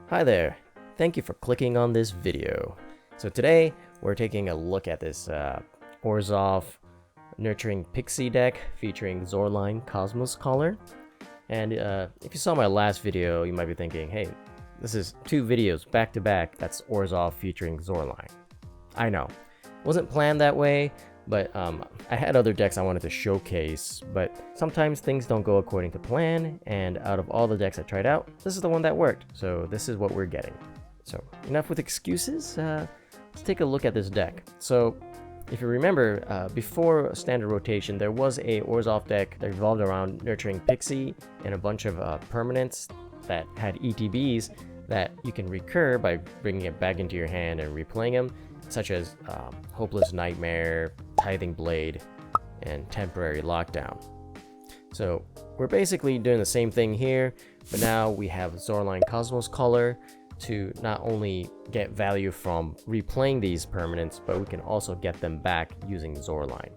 Hi there, thank you for clicking on this video. So today we're taking a look at this Orzhov Nurturing Pixie deck featuring Zoraline Cosmos Collar. And if you saw my last video, you might be thinking, hey, this is two videos back to back that's Orzhov featuring Zoraline. I know, it wasn't planned that way, but I had other decks I wanted to showcase, but sometimes things don't go according to plan, and out of all the decks I tried out, this is the one that worked, so this is what we're getting. So enough with excuses, let's take a look at this deck. So if you remember, before standard rotation, there was a Orzhov deck that revolved around Nurturing Pixie and a bunch of permanents that had ETBs that you can recur by bringing it back into your hand and replaying them, such as Hopeless Nightmare, Tithing Blade, and Temporary Lockdown. So we're basically doing the same thing here, but now we have Zoraline Cosmos Collar to not only get value from replaying these permanents, but we can also get them back using Zoraline.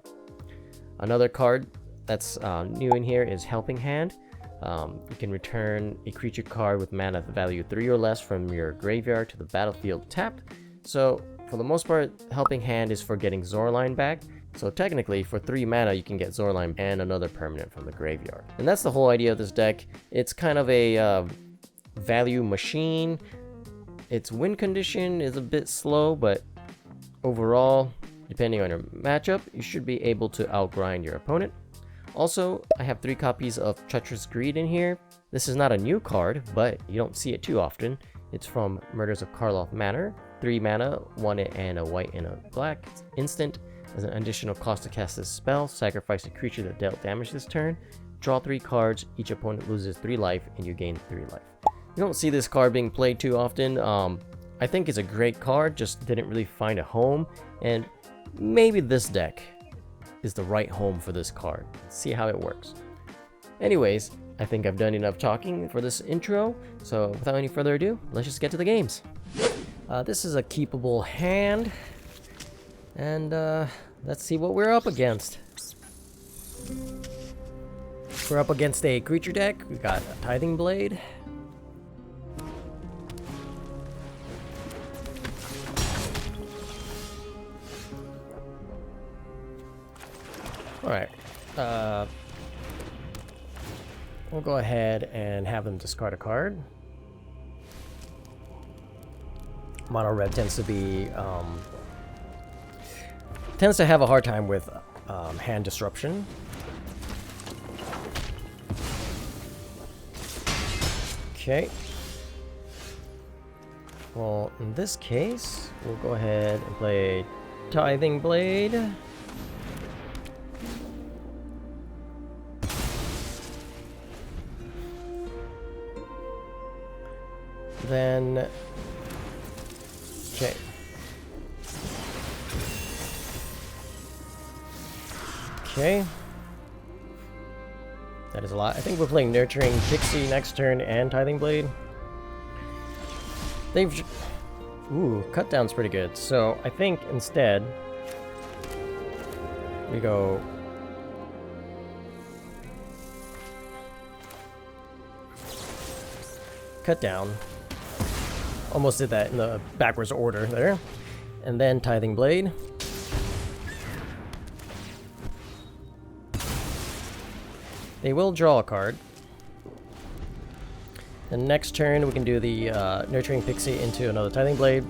Another card that's new in here is Helping Hand. You can return a creature card with mana value 3 or less from your graveyard to the battlefield tapped. So for the most part, Helping Hand is for getting Zoraline back. So technically, for 3 mana, you can get Zoraline and another permanent from the graveyard. And that's the whole idea of this deck. It's kind of a value machine. Its win condition is a bit slow, but overall, depending on your matchup, you should be able to outgrind your opponent. Also, I have 3 copies of Treacherous Greed in here. This is not a new card, but you don't see it too often. It's from Murders of Karloff Manor. 3 mana, 1 and a white and a black. It's instant. As an additional cost to cast this spell, sacrifice a creature that dealt damage this turn. Draw 3 cards. Each opponent loses 3 life, and you gain 3 life. You don't see this card being played too often. I think it's a great card, just didn't really find a home. And maybe this deck is the right home for this card. Let's see how it works. Anyways, I think I've done enough talking for this intro, so without any further ado, let's just get to the games. This is a keepable hand, and let's see what we're up against. We're up against a creature deck. We got a Tithing Blade. Alright, we'll go ahead and have them discard a card. Mono red tends to have a hard time with hand disruption. Okay. Well, in this case, we'll go ahead and play Tithing Blade. Then, okay. Okay. That is a lot. I think we're playing Nurturing Pixie next turn and Tithing Blade. Ooh, cut down's pretty good. So I think instead we go cut down. Almost did that in the backwards order there. And then Tithing Blade. They will draw a card. The next turn we can do the Nurturing Pixie into another Tithing Blade.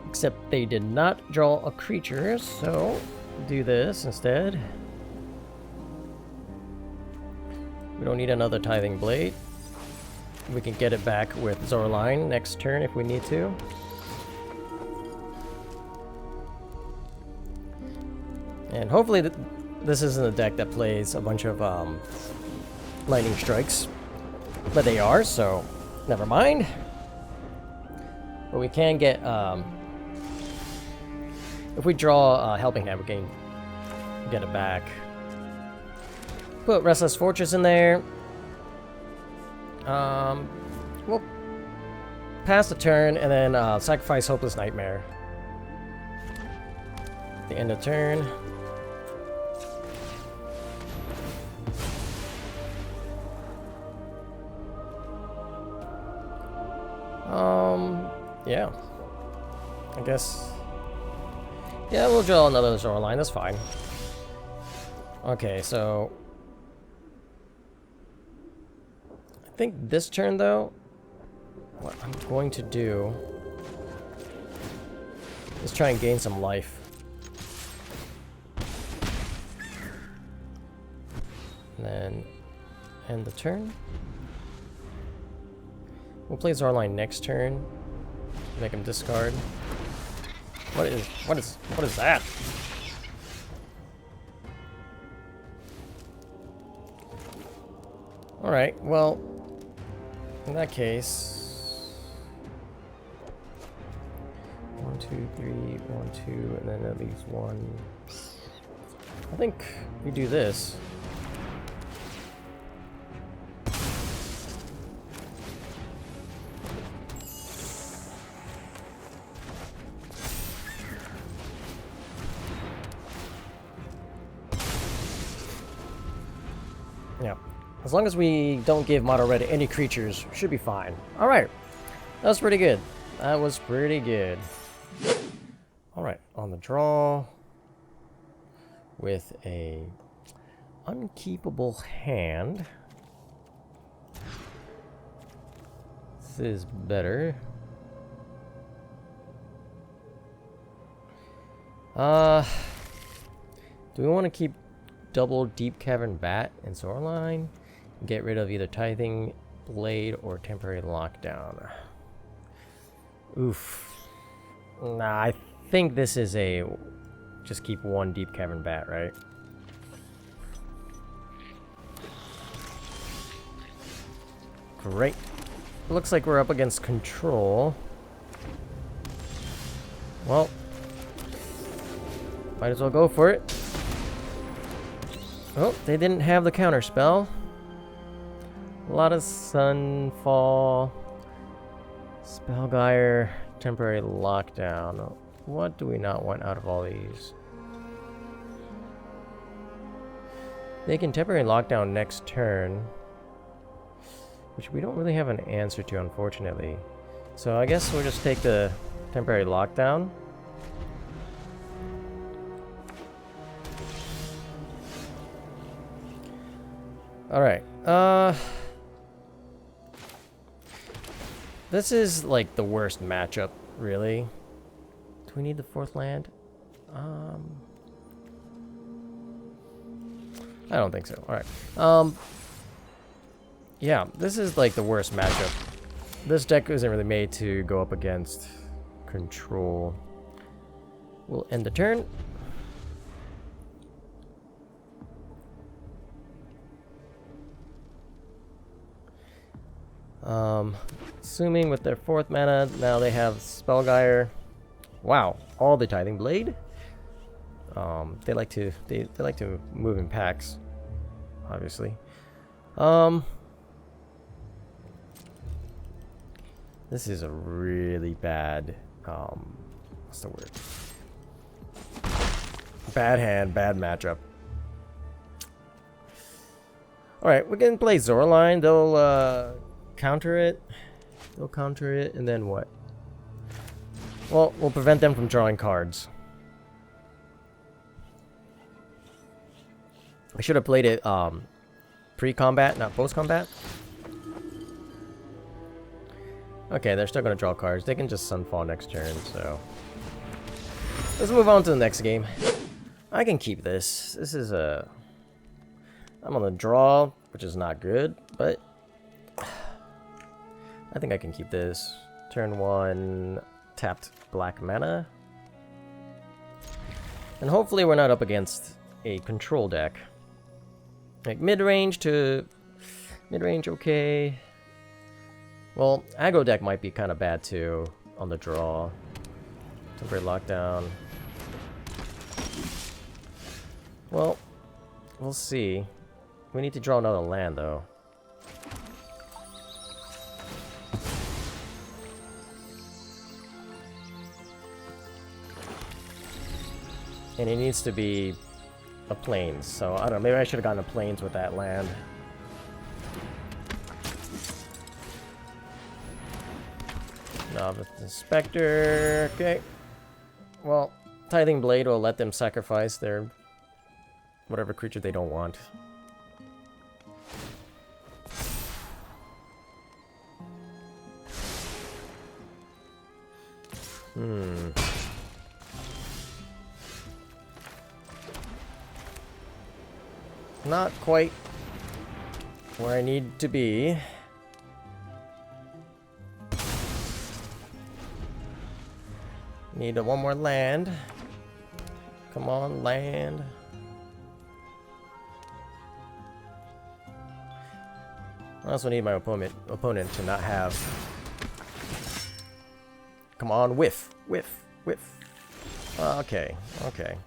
Except they did not draw a creature, so do this instead. We don't need another Tithing Blade. We can get it back with Zoraline next turn if we need to. And hopefully this isn't a deck that plays a bunch of lightning strikes. But they are, so never mind. But we can get... if we draw Helping Hand, we can get it back. Put Restless Fortress in there. We'll pass the turn and then sacrifice Hopeless Nightmare. At the end of turn. Yeah. I guess. Yeah, we'll draw another Zoraline, that's fine. Okay, so I think this turn though, what I'm going to do is try and gain some life. And then end the turn. We'll play Zoraline next turn. Make him discard. What is that? Alright, well, in that case, 1, 2, 3, 1, 2, and then at least 1. I think we do this. Yeah. As long as we don't give Mono Red any creatures, should be fine. Alright. That was pretty good. That was pretty good. Alright, on the draw. With a unkeepable hand. This is better. Do we want to keep double Deep Cavern Bat and Zoraline? Get rid of either Tithing Blade or Temporary Lockdown. Oof. Nah, I think this is a... Just keep one Deep Cavern Bat, right? Great. Looks like we're up against control. Well, might as well go for it. Oh, they didn't have the counter spell. A lot of Sunfall, Spellgyre, Temporary Lockdown. What do we not want out of all these? They can Temporary Lockdown next turn, which we don't really have an answer to, unfortunately. So I guess we'll just take the Temporary Lockdown. Alright, this is like the worst matchup, really. Do we need the 4th land? I don't think so. Alright. Yeah, this is like the worst matchup. This deck isn't really made to go up against control. We'll end the turn. Assuming with their 4th mana, now they have Spellgyre. Wow, all the Tithing Blade. They like to move in packs, obviously. This is a really bad what's the word? Bad hand, bad matchup. Alright, we can play Zoraline. They'll counter it. They'll counter it, and then what? Well, we'll prevent them from drawing cards. I should have played it pre-combat, not post-combat. Okay, they're still going to draw cards. They can just Sunfall next turn, so... Let's move on to the next game. I can keep this. This is a... I'm on the draw, which is not good, but... I think I can keep this. Turn 1, tapped black mana. And hopefully we're not up against a control deck. Like mid-range to... Mid-range, okay. Well, aggro deck might be kind of bad too on the draw. Temporary Lockdown. Well, we'll see. We need to draw another land though. And it needs to be a plains, so I don't know, maybe I should have gotten a plains with that land. Novice Inspector. Okay. Well, Tithing Blade will let them sacrifice their whatever creature they don't want. Not quite where I need to be. Need one more land. Come on, land. I also need my opponent to not have. Come on, whiff, whiff, whiff. Okay, okay.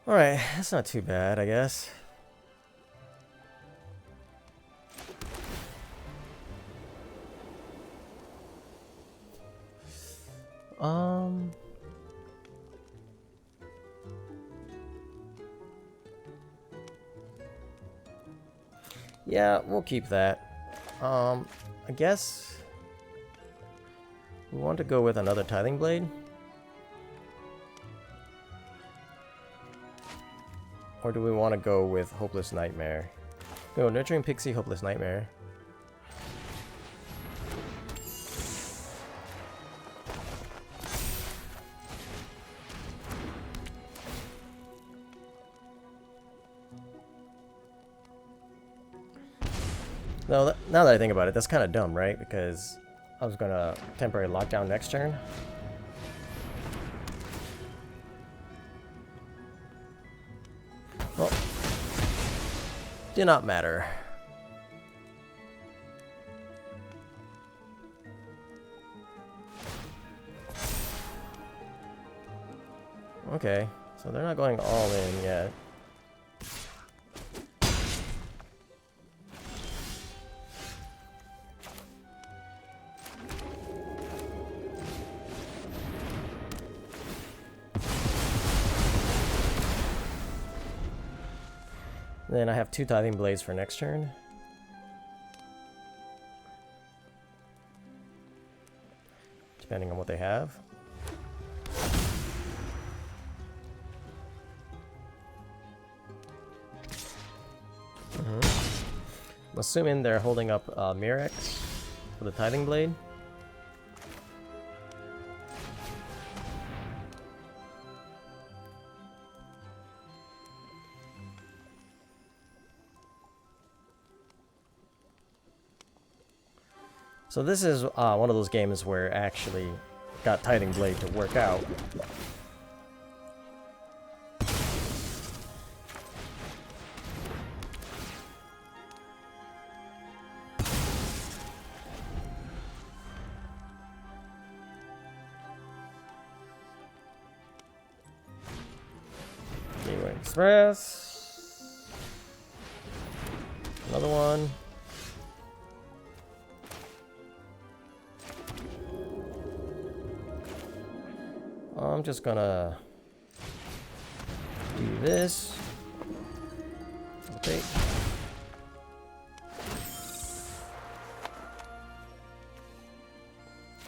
Alright, that's not too bad, I guess. Yeah, we'll keep that. I guess we want to go with another Tithing Blade. Or do we want to go with Hopeless Nightmare? Go Nurturing Pixie, Hopeless Nightmare. No, now that I think about it, that's kind of dumb, right? Because I was gonna temporary lockdown next turn. Well, did not matter. Okay, so they're not going all in yet. Then I have 2 Tithing Blades for next turn. Depending on what they have. I'm assuming they're holding up Mirex for the Tithing Blade. So this is one of those games where I actually got Tithing Blade to work out. Gateway Express. Another one. I'm just gonna do this. Okay.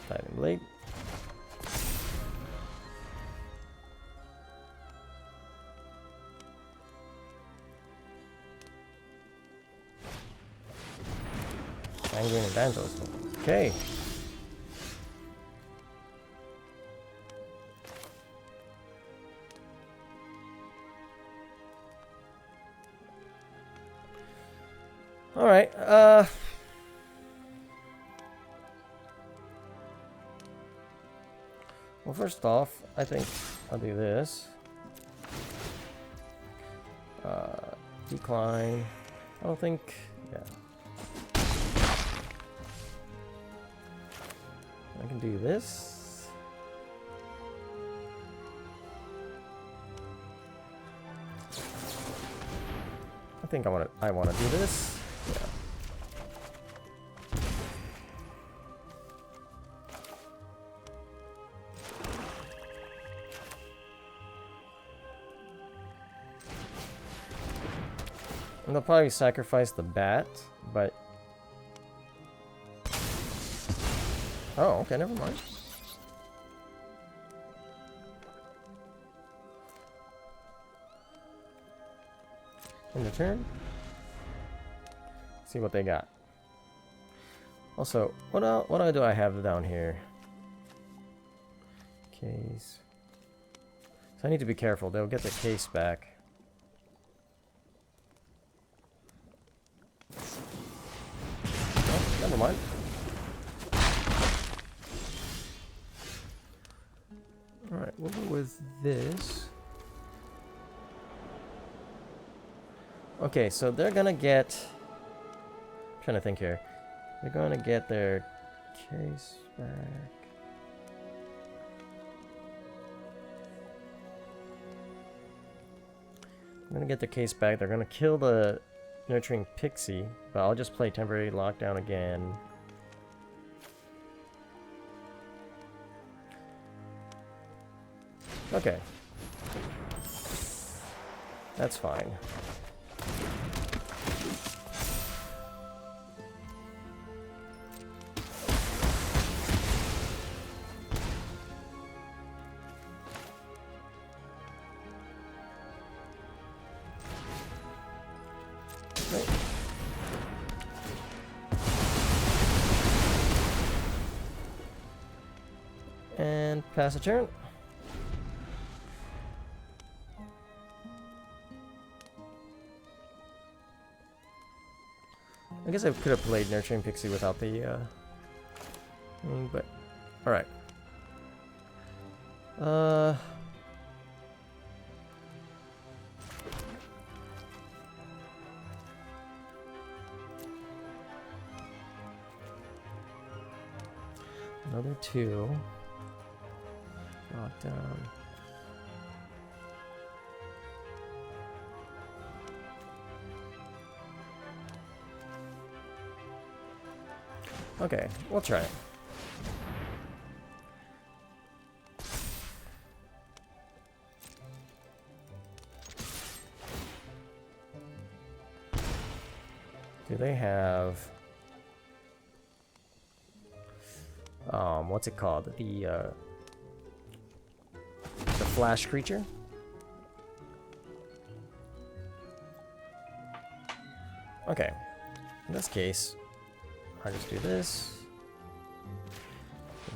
Tithing Blade. Sanguine Evangelist. Okay. Alright, well, first off, I think I'll do this. Decline. I don't think, yeah. I can do this. I think I want to do this. Yeah. And they'll probably sacrifice the bat, but Oh, okay, never mind. In the turn. See what they got. Also, what do I have down here? Case. So I need to be careful. They'll get the case back. Oh, never mind. Alright, we'll go with this. Okay, so they're gonna get... I'm trying to think here. They're gonna get their case back. I'm gonna get their case back. They're gonna kill the nurturing Pixie, but I'll just play temporary lockdown again. Okay. That's fine. Right. And pass a turn. I guess I could have played Nurturing Pixie without the thing, but alright. Another 2. Lockdown. Okay, we'll try it. Do they have what's it called? The flash creature? Okay. In this case, I'll just do this.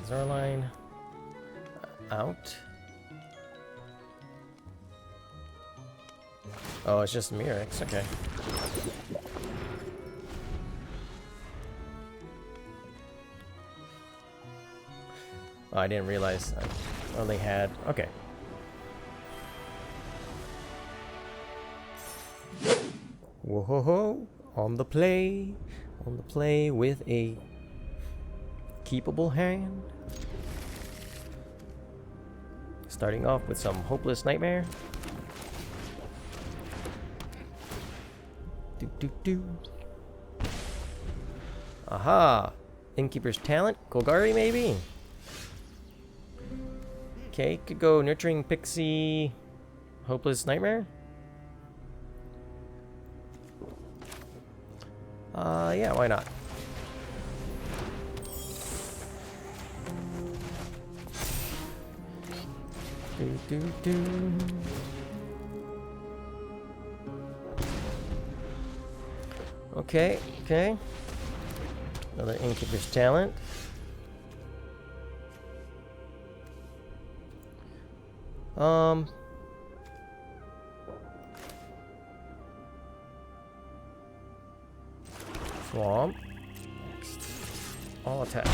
Zoraline out. Oh, it's just Mirrex, okay. Oh, I didn't realize I only had... Okay. Whoa-ho-ho! On the play with a keepable hand. Starting off with some Hopeless Nightmare. Do. Aha! Innkeeper's Talent? Golgari, maybe? Okay, could go Nurturing Pixie, Hopeless Nightmare. Yeah, why not? Do. Okay. Another Innkeeper's Talent. Swamp. Next. All attack.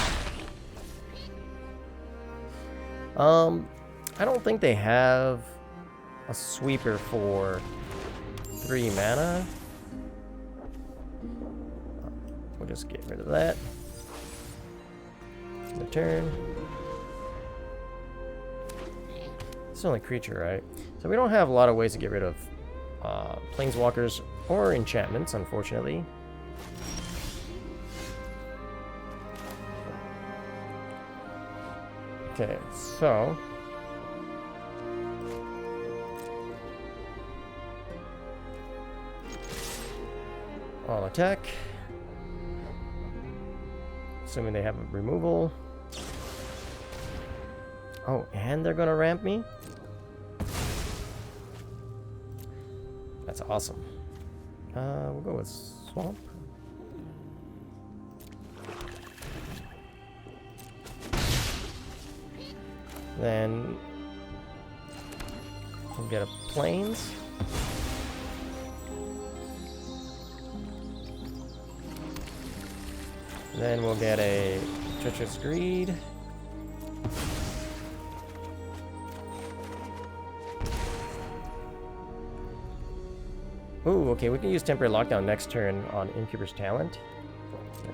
I don't think they have a sweeper for 3 mana. We'll just get rid of that. The turn. It's the only creature, right? So we don't have a lot of ways to get rid of planeswalkers or enchantments, unfortunately. Okay, so all attack. Assuming they have a removal. Oh, and they're gonna ramp me? That's awesome. We'll go with Swamp. Then we'll get a Plains. Then we'll get a Treacherous Greed. Ooh, okay, we can use Temporary Lockdown next turn on Innkeeper's Talent.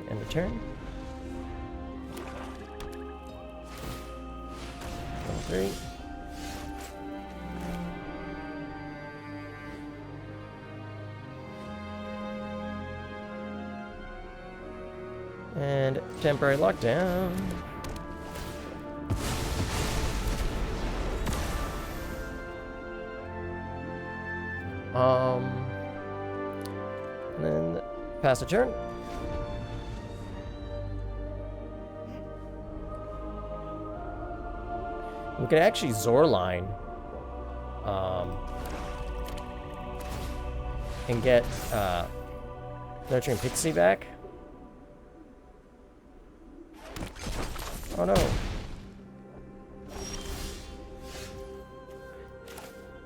End the turn. 3. And Temporary Lockdown. And then pass the turn. We could actually Zoraline and get Nurturing Pixie back. Oh no.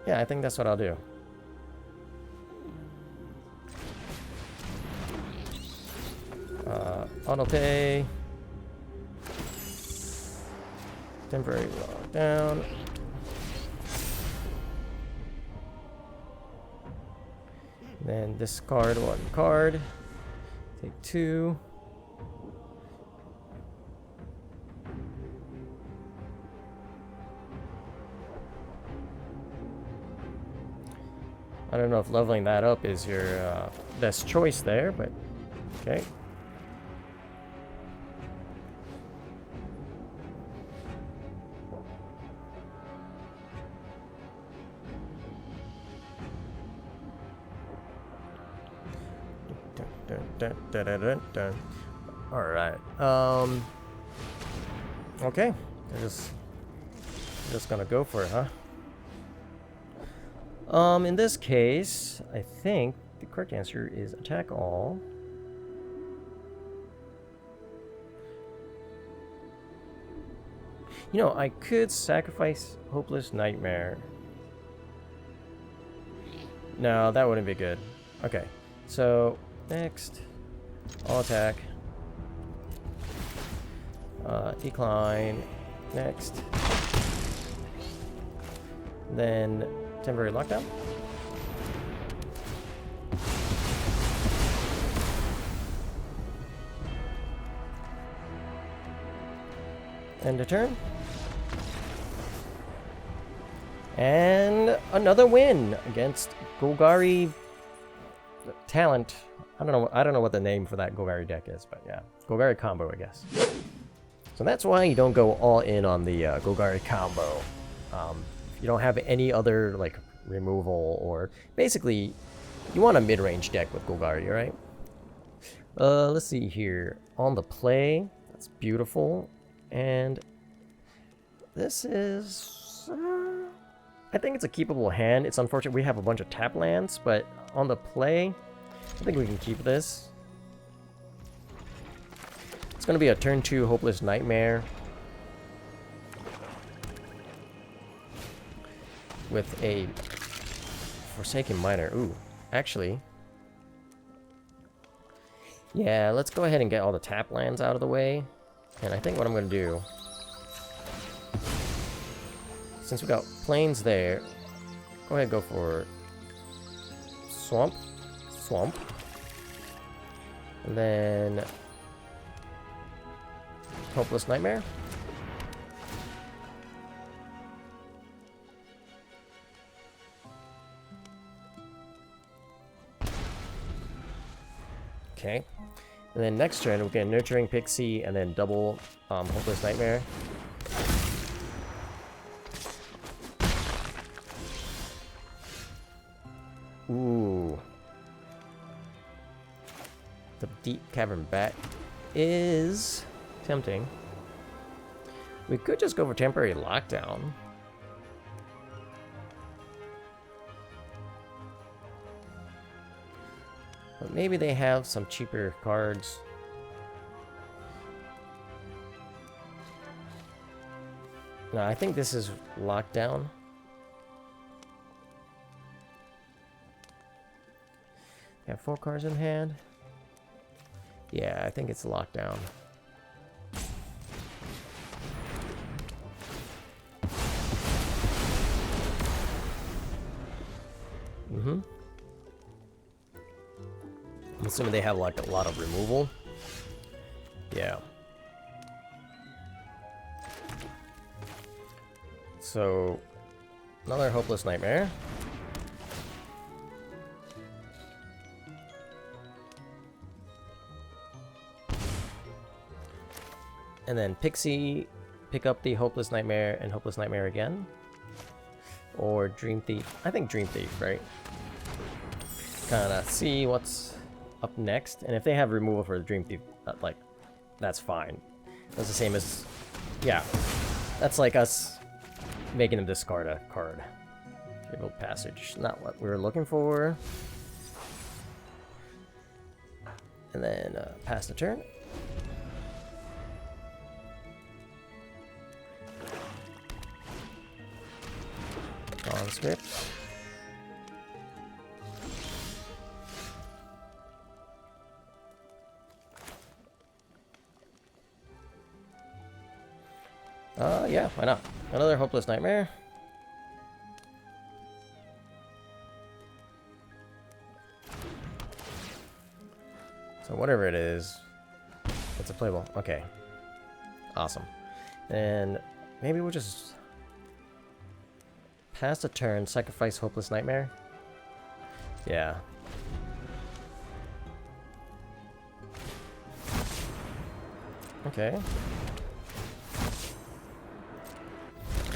Yeah, I think that's what I'll do. Auto pay. Temporary lockdown. Then discard 1 card. Take 2. I don't know if leveling that up is your best choice there, but okay. All right. Okay. They're just gonna go for it, huh? In this case, I think the correct answer is attack all. You know, I could sacrifice Hopeless Nightmare. No, that wouldn't be good. Okay, so next, all attack. Decline. Next. Then temporary lockdown. End of turn. And another win against Golgari Talent. I don't know what the name for that Golgari deck is, but yeah. Golgari combo, I guess. So that's why you don't go all in on the Golgari combo. You don't have any other like removal, or basically you want a mid-range deck with Golgari, right? Let's see here. On the play, that's beautiful. And this is I think it's a keepable hand. It's unfortunate we have a bunch of tap lands, but on the play, I think we can keep this. It's gonna be a turn 2 Hopeless Nightmare with a Forsaken Miner. Ooh, actually, yeah, let's go ahead and get all the tap lands out of the way. And I think what I'm gonna do, since we got plains there, go ahead and go for Swamp. And then Hopeless Nightmare. Okay. And then next turn, we'll get Nurturing Pixie and then double Hopeless Nightmare. Ooh. The Deep Cavern Bat is tempting. We could just go for temporary lockdown. But maybe they have some cheaper cards. No, I think this is lockdown. Have 4 cards in hand. Yeah, I think it's lockdown. Mm-hmm. I'm assuming they have like a lot of removal. Yeah. So, another Hopeless Nightmare. And then Pixie, pick up the Hopeless Nightmare and Hopeless Nightmare again. Or Dream Thief. I think Dream Thief, right? Kinda see what's up next. And if they have removal for the Dream Thief, like, that's fine. That's the same as... Yeah. That's like us making them discard a card. Fabled Passage. Not what we were looking for. And then pass the turn. Conscript. Yeah, why not? Another Hopeless Nightmare. So whatever it is, it's a playable. Okay. Awesome. And maybe we'll just pass the turn, sacrifice Hopeless Nightmare. Yeah. Okay.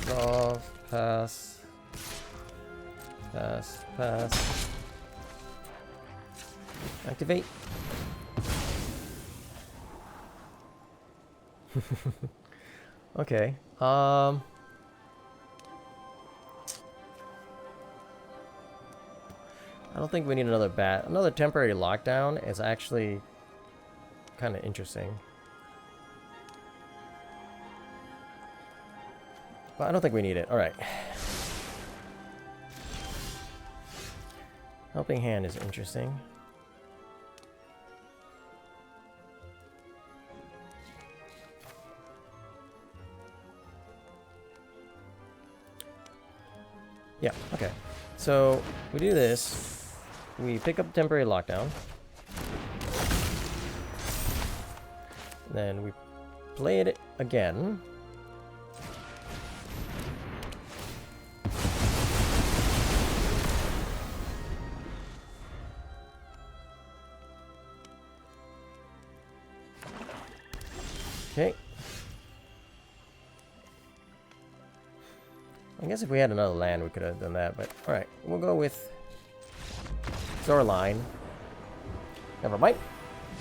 Draw, pass. Pass, pass. Activate. Okay. I don't think we need another bat. Another temporary lockdown is actually kind of interesting. But I don't think we need it. Alright. Helping Hand is interesting. Yeah, okay. So, we do this. We pick up temporary lockdown. Then we play it again. Okay. I guess if we had another land, we could have done that, but alright. We'll go with Zoraline. Never mind.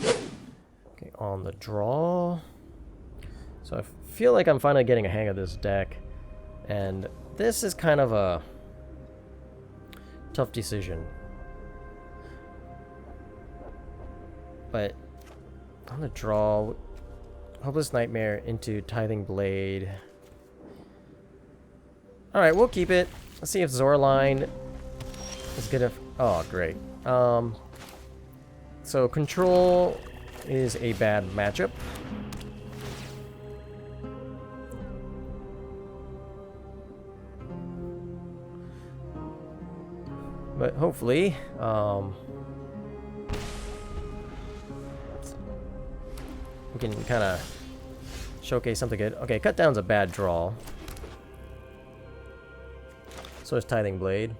Okay, on the draw. So I feel like I'm finally getting a hang of this deck. And this is kind of a tough decision. But on the draw, Hopeless Nightmare into Tithing Blade. Alright, we'll keep it. Let's see if Zoraline is gonna... Oh, great. So Control is a bad matchup. But hopefully, we can kind of showcase something good. Okay, Cut Down's a bad draw. So is Tithing Blade.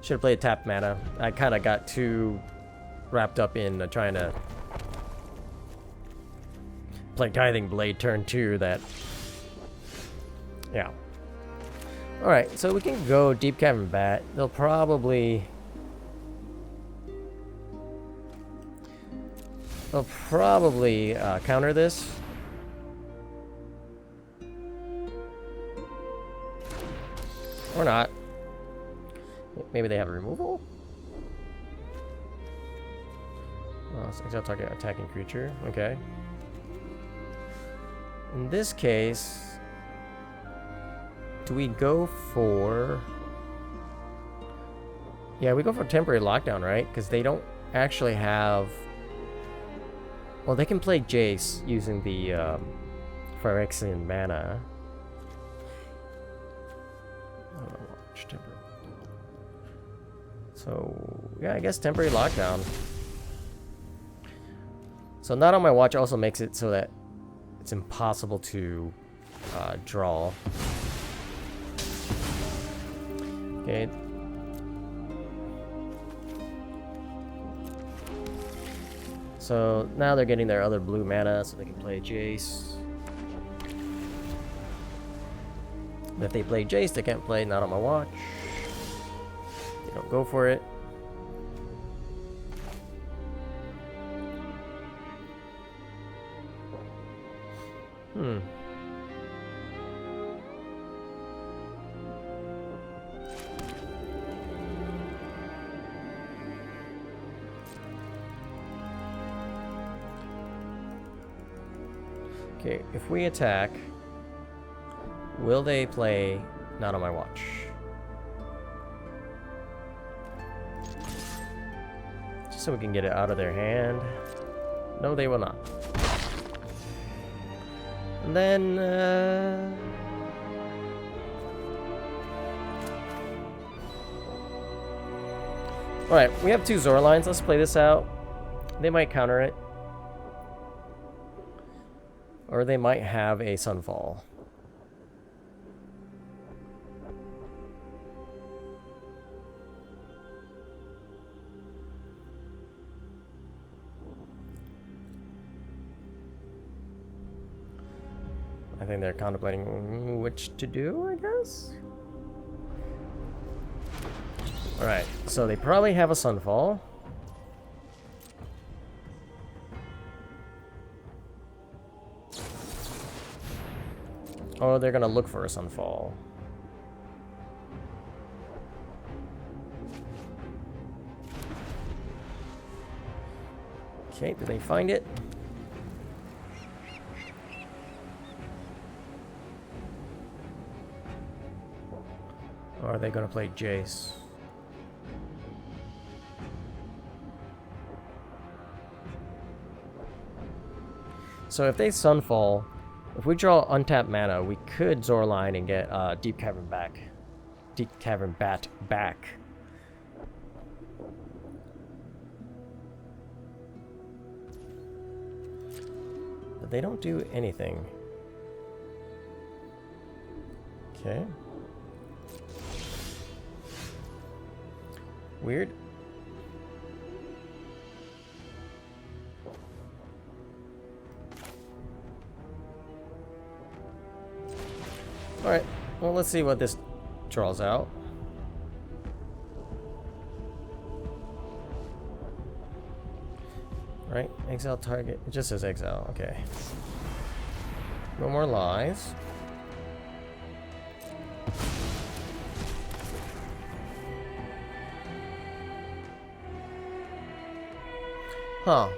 Should have played tap mana. I kind of got too wrapped up in trying to play Tithing Blade turn 2 that... Yeah. Alright, so we can go Deep Cavern Bat. They'll probably... counter this. Or not. Maybe they have a removal? Oh, so exile target attacking creature. Okay. In this case, do we go for... Yeah, we go for temporary lockdown, right? Because they don't actually have... Well, they can play Jace using the Phyrexian mana. So, yeah, I guess temporary lockdown. So not on my watch also makes it so that it's impossible to draw. Okay. So now they're getting their other blue mana so they can play Jace. And if they play Jace, they can't play Not on My Watch. They don't go for it. Okay, if we attack, will they play Not on My Watch? Just so we can get it out of their hand. No, they will not. And then, alright, we have two Zoralines. Let's play this out. They might counter it. Or they might have a Sunfall. I think they're contemplating which to do, I guess? Alright, so they probably have a Sunfall. Oh, they're gonna look for a Sunfall. Okay, did they find it? Or are they gonna play Jace? So if they Sunfall, if we draw untapped mana, we could Zoraline and get Deep Cavern Bat back. But they don't do anything. Okay. Weird. Alright, well, let's see what this draws out. Right, exile target. It just says exile, okay. No more lies. Huh.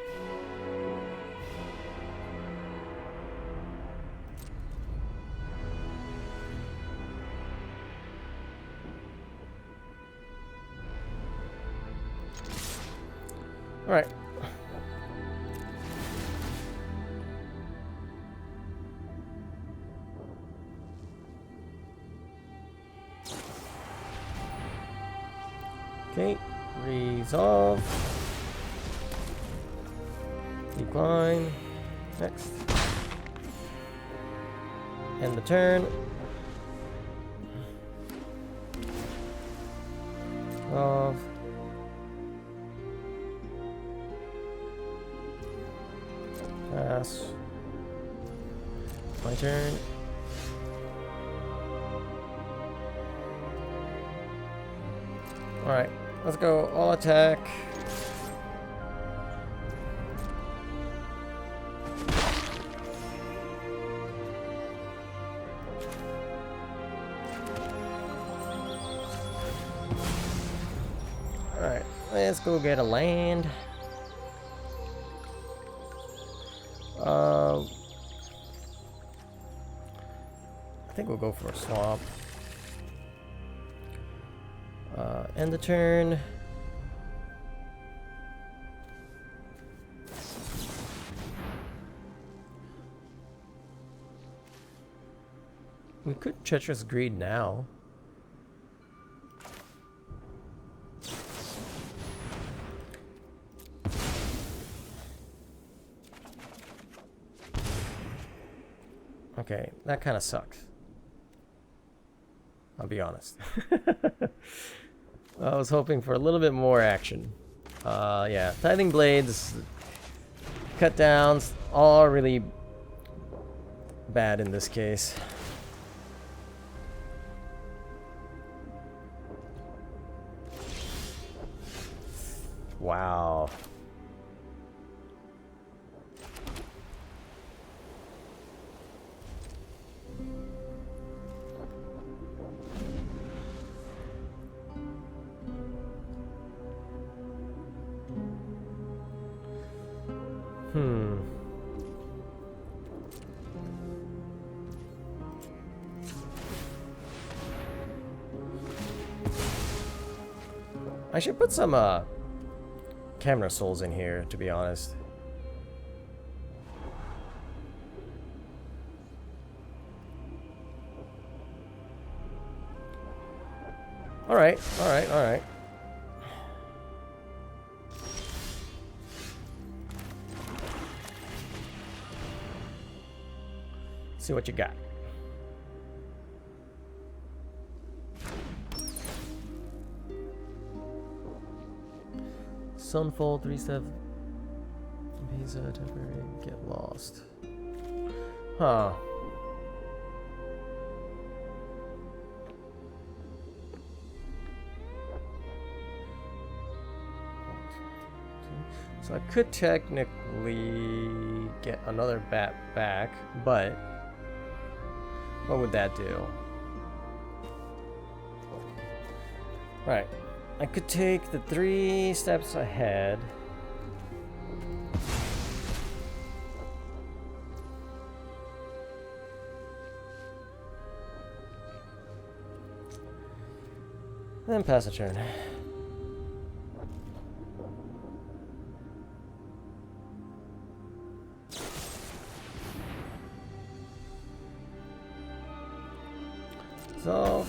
All right. Okay, resolve. Decline. Next. End the turn. Off. Pass. My turn. Alright, let's go all attack. Let's go get a land. I think we'll go for a swamp. End the turn. We could treacherous greed now. Okay, that kind of sucks. I'll be honest. I was hoping for a little bit more action. Yeah, tithing blades, cut downs, all really bad in this case. Wow. I should put some camera souls in here, to be honest. Alright, alright, alright. See what you got. Sunfall 3-7 visa temporary get lost. Huh. So I could technically get another bat back, but what would that do? Right. I could take the 3 steps ahead. Then pass a turn. So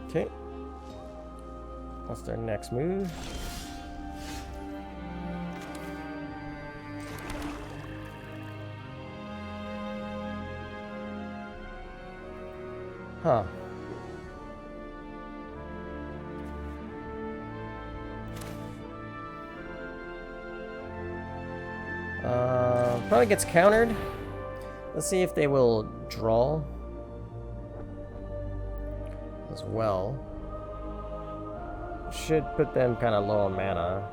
okay. What's their next move? Huh. Probably gets countered. Let's see if they will draw as well. Should put them kind of low on mana.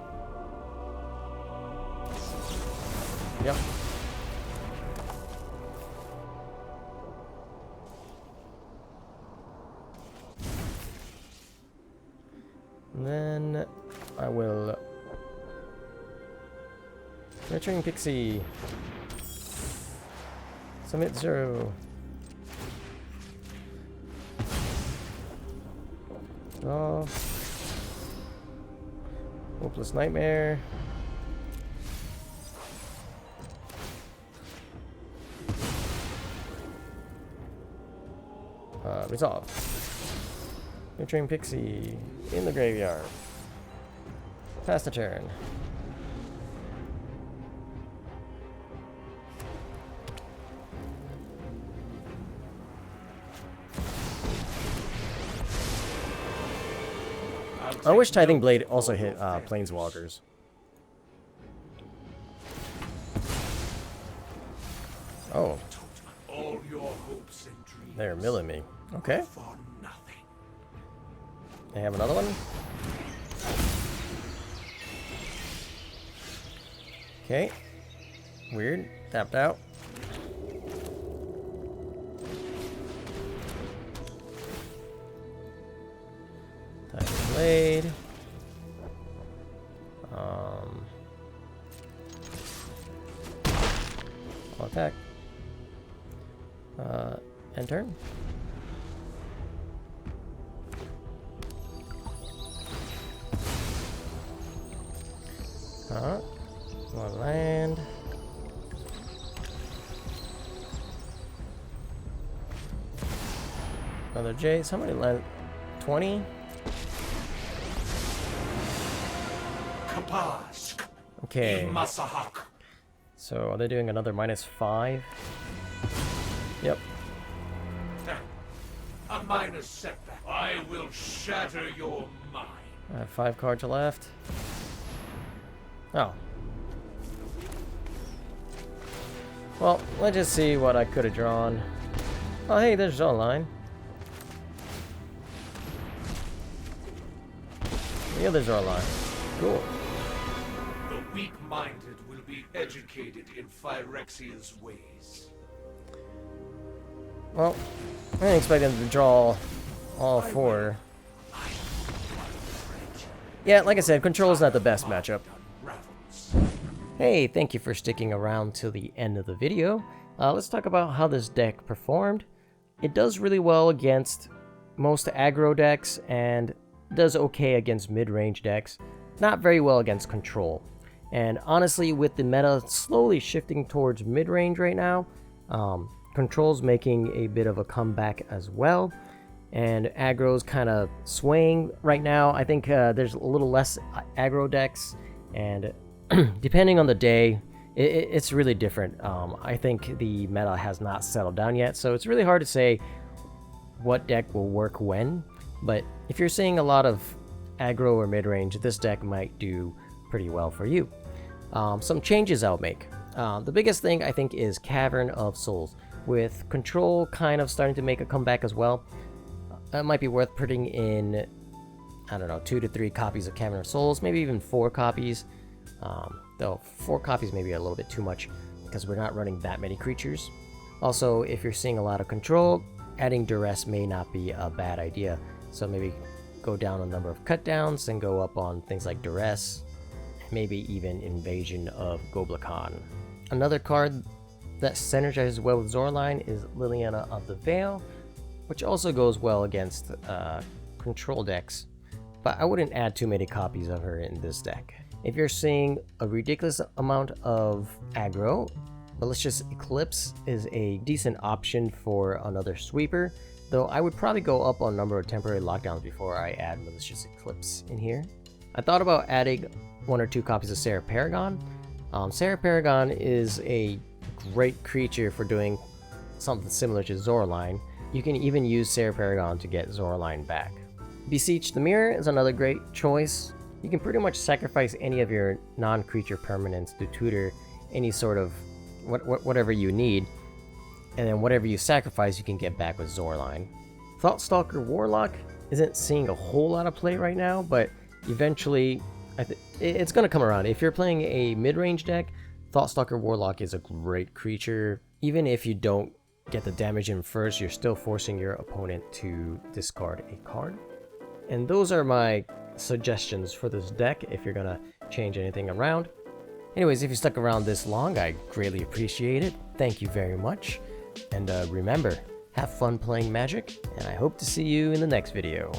Yep. And then I will nurturing Pixie. Summit 0. Oh. Hopeless Nightmare. Resolve. Nurturing Pixie in the graveyard. Pass the turn. I wish Tithing Blade also hit Planeswalkers. Oh. All your hopes and dreams They're milling me. Okay. for nothing. They have another one. Okay. Weird. Tapped out. Tiger Blade. I'll attack. End turn. One land. Another Jace. How many land? 20? Okay. So are they doing another -5? Yep. A minor setback. I will shatter your mind. I have 5 cards left. Oh. Well, let's just see what I could have drawn. Oh, hey, there's Zoraline. The other Zoraline. Cool. The weak-minded will be educated in Phyrexia's ways. Well, I didn't expect them to draw all 4. Yeah, like I said, control's not the best matchup. Hey, thank you for sticking around till the end of the video. Let's talk about how this deck performed. It does really well against most aggro decks and does okay against mid-range decks. Not very well against control. And honestly, with the meta slowly shifting towards mid-range right now, control's making a bit of a comeback as well. And aggro's kind of swaying right now. I think there's a little less aggro decks, and depending on the day, it's really different. I think the meta has not settled down yet, so it's really hard to say what deck will work when. But if you're seeing a lot of aggro or mid-range, this deck might do pretty well for you. Some changes I'll make. The biggest thing I think is Cavern of Souls. With control kind of starting to make a comeback as well, it might be worth putting in, I don't know, 2 to 3 copies of Cavern of Souls, maybe even 4 copies. Though 4 copies may be a little bit too much because we're not running that many creatures. Also, if you're seeing a lot of control, adding duress may not be a bad idea. So maybe go down a number of cut downs and go up on things like duress, maybe even invasion of Goblikon. Another card that synergizes well with Zoraline is Liliana of the Veil, which also goes well against control decks, but I wouldn't add too many copies of her in this deck. If you're seeing a ridiculous amount of aggro, Malicious Eclipse is a decent option for another sweeper, though I would probably go up on number of temporary lockdowns before I add Malicious Eclipse in here. I thought about adding 1 or 2 copies of Sarah Paragon. Sarah Paragon is a great creature for doing something similar to Zoraline. You can even use Sarah Paragon to get Zoraline back. Beseech the Mirror is another great choice. You can pretty much sacrifice any of your non-creature permanents to tutor any sort of whatever you need, and then whatever you sacrifice you can get back with Zoraline. Thoughtstalker Warlock isn't seeing a whole lot of play right now, but eventually it's going to come around. If you're playing a mid-range deck, Thoughtstalker Warlock is a great creature. Even if you don't get the damage in first, you're still forcing your opponent to discard a card. And those are my suggestions for this deck if you're gonna change anything around. Anyways, if you stuck around this long, I greatly appreciate it. Thank you very much. And remember, have fun playing Magic, and I hope to see you in the next video.